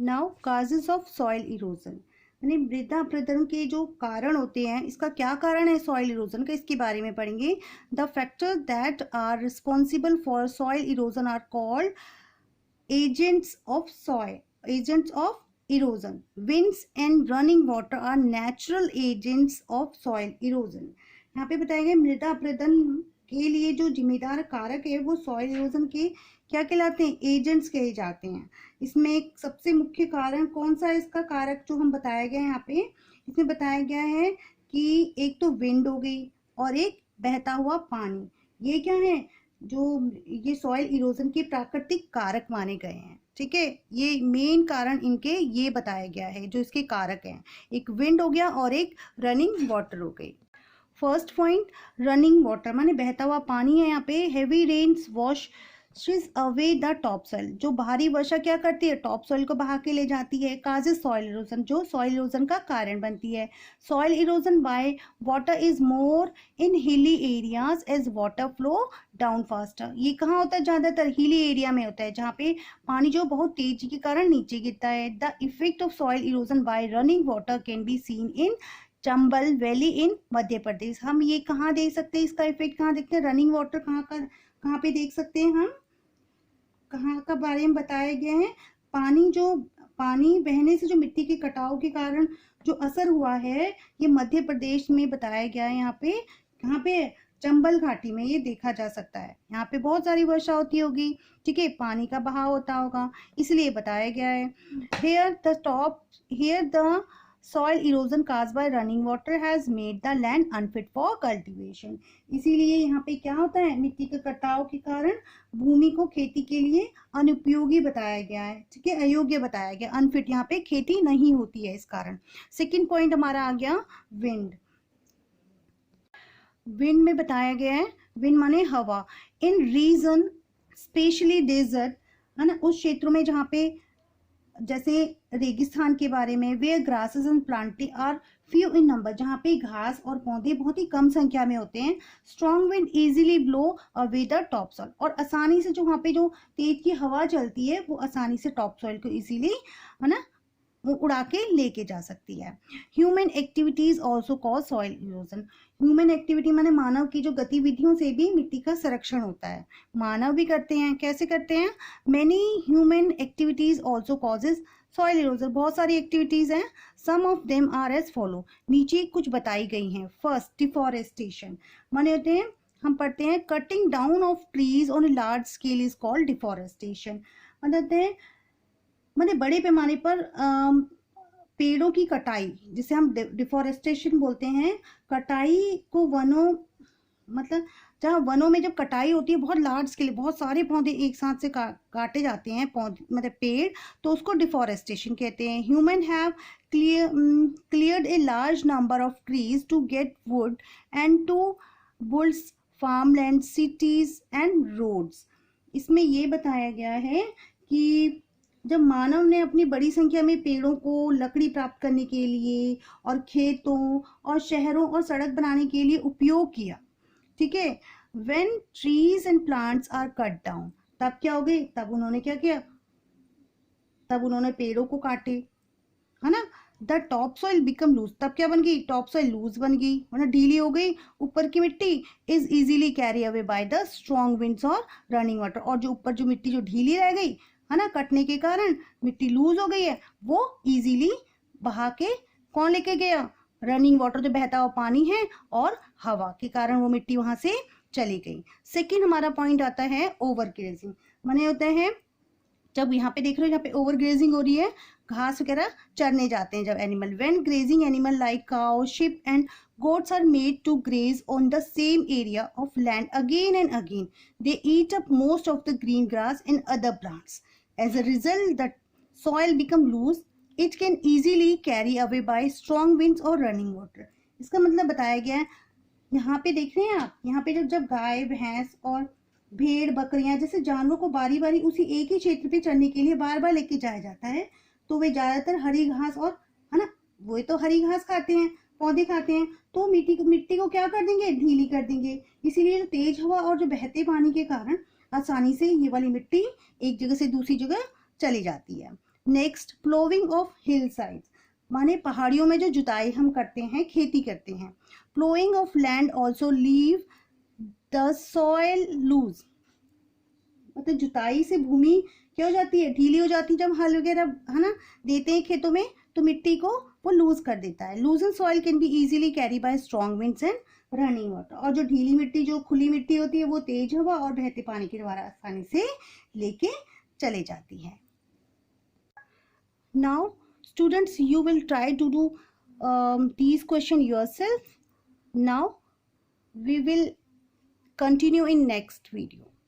Now causes of soil erosion, यानी मृदा अपरदन के जो कारण होते हैं, इसका क्या कारण है सॉइल इरोजन का, इसके बारे में पढ़ेंगे। The factor that are responsible for soil erosion are called agents of soil agents of erosion. winds and running water are natural agents of soil erosion। यहाँ पे बताया गया मृदा अपरदन के लिए जो जिम्मेदार कारक है वो सॉइल इरोजन के क्या कहलाते हैं, एजेंट्स कहे जाते हैं। इसमें एक सबसे मुख्य कारण कौन सा है, इसका कारक जो हम बताया गया है यहाँ पे, इसमें बताया गया है कि एक तो विंड हो गई और एक बहता हुआ पानी, ये क्या है, जो ये सॉइल इरोजन के प्राकृतिक कारक माने गए हैं। ठीक है, ये मेन कारण इनके ये बताया गया है जो इसके कारक हैं, एक विंड हो गया और एक रनिंग वाटर हो गई। फर्स्ट पॉइंट, रनिंग वाटर माने बहता हुआ पानी है। यहाँ पे heavy rains washes away the top soil, जो भारी वर्षा क्या करती है, टॉप सॉइल को बहा के ले जाती है। काजेस सॉइल इरोजन, जो सॉइल इरोजन का कारण बनती है। Soil erosion by water is more in hilly areas as water flow down faster. ये कहाँ होता है, ज्यादातर हिली एरिया में होता है जहाँ पे पानी जो बहुत तेजी के कारण नीचे गिरता है। The effect of soil erosion by running water can be seen in Chambal valley in Madhya Pradesh. हम ये कहाँ देख सकते हैं, इसका इफेक्ट कहाँ देखते हैं, रनिंग वाटर कहाँ पे देख सकते हैं हम, कहाँ का बारे में बताया गया है। पानी बहने से जो मिट्टी के कटाव के कारण जो असर हुआ है, ये मध्य प्रदेश में बताया गया है। यहाँ पे चंबल घाटी में ये देखा जा सकता है। यहाँ पे बहुत सारी वर्षा होती होगी, ठीक है, पानी का बहाव होता होगा, इसलिए बताया गया है। Here the soil erosion caused by running water has made the land unfit for cultivation। इसीलिए यहाँ पे क्या होता है, मिट्टी के कटाव के कारण भूमि को खेती के लिए अनुपयोगी बताया गया है। ठीक है, अयोग्य बताया गया, अनफिट, यहाँ पे खेती नहीं होती है इस कारण। सेकेंड पॉइंट हमारा आ गया विंड। विंड में बताया गया है, विंड माने हवा। इन रीजन स्पेशली डेजर्ट, है ना, उस क्षेत्रों में जहाँ पे जैसे रेगिस्तान के बारे में, where grasses and planting are few in number, जहाँ पे घास और पौधे बहुत ही कम संख्या में होते हैं। Strong wind easily blow away the top soil, और आसानी से जो वहाँ पे जो तेज की हवा चलती है वो आसानी से टॉप सॉइल को इजीली, है ना, वो उड़ा के लेके जा सकती है। Human activities also cause soil erosion. Human activity माने मानव की जो गतिविधियों से भी मिट्टी का संरक्षण होता है, मानव भी करते हैं। कैसे करते हैं, many human activities also causes soil erosion, बहुत सारी एक्टिविटीज हैं। Some of them are as follow, नीचे कुछ बताई गई हैं। फर्स्ट, डिफॉरेस्टेशन माने होते हैं, हम पढ़ते हैं cutting down of trees on large scale is called deforestation. मतलब माने बड़े पैमाने पर पेड़ों की कटाई, जिसे हम डिफॉरेस्टेशन बोलते हैं। कटाई को वनों, मतलब जहाँ वनों में जब कटाई होती है बहुत लार्ज स्केल, बहुत सारे पौधे एक साथ से काटे जाते हैं, मतलब पेड़, तो उसको डिफॉरेस्टेशन कहते हैं। Human have cleared a large number of trees to get wood and to build farmland, cities and roads. इसमें ये बताया गया है कि जब मानव ने अपनी बड़ी संख्या में पेड़ों को लकड़ी प्राप्त करने के लिए और खेतों और शहरों और सड़क बनाने के लिए उपयोग किया, ठीक है, when trees and plants are cut down, तब क्या हो गई, तब उन्होंने क्या किया, तब उन्होंने पेड़ों को काटे, है ना। The top soil become loose, तब क्या बन गई, टॉप सॉइल लूज बन गई, मतलब ढीली हो गई। ऊपर की मिट्टी is easily carry away by the strong winds और रनिंग वाटर, और जो ऊपर जो मिट्टी जो ढीली रह गई, है ना, कटने के कारण मिट्टी लूज हो गई है, वो इजीली बहा के कौन लेके गया, रनिंग वाटर जो बहता हुआ पानी है और हवा के कारण वो मिट्टी वहां से चली गई। सेकंड हमारा पॉइंट आता है ओवर ग्रेजिंग, माने होता है जब यहाँ पे देख रहे हो, यहाँ पे ओवर ग्रेजिंग हो रही है, घास वगैरह चरने जाते हैं जब animal. When grazing animal like cow, ship and goats are made to graze on the same area of land again and again, they eat up most of the green grass and other plants. As a result, the soil become loose, it can easily carry away by strong winds or running water। इसका मतलब बताया गया है, यहाँ पे देख रहे हैं आप, यहाँ पे जब गाय, भैंस और भेड़, बकरियां जैसे जानवरों को बारी बारी उसी एक ही क्षेत्र पे चरने के लिए बार बार लेके जाया जाता है, तो वे ज्यादातर हरी घास और, है ना, वो तो हरी घास खाते हैं, पौधे खाते हैं, तो मिट्टी को क्या कर देंगे, ढीली कर देंगे। इसीलिए जो तेज हवा और जो बहते पानी के कारण आसानी से ये वाली मिट्टी एक जगह से दूसरी जगह चली जाती है। Next ploughing of hill sides, माने पहाड़ियों में जो जुताई हम करते हैं, खेती करते हैं. Ploughing of land also leave the soil loose, मतलब जुताई से भूमि क्या हो जाती है, ढीली हो जाती है. जब हल वगैरह है ना देते हैं खेतों में तो मिट्टी को वो लूज कर देता है. लूजन soil can be easily carry by strong winds and running water, और जो ढीली मिट्टी, जो खुली मिट्टी होती है, वो तेज हवा और बहते पानी के द्वारा आसानी से लेके चले जाती है. Now students, you will try to do these question yourself. Now we will continue in next video.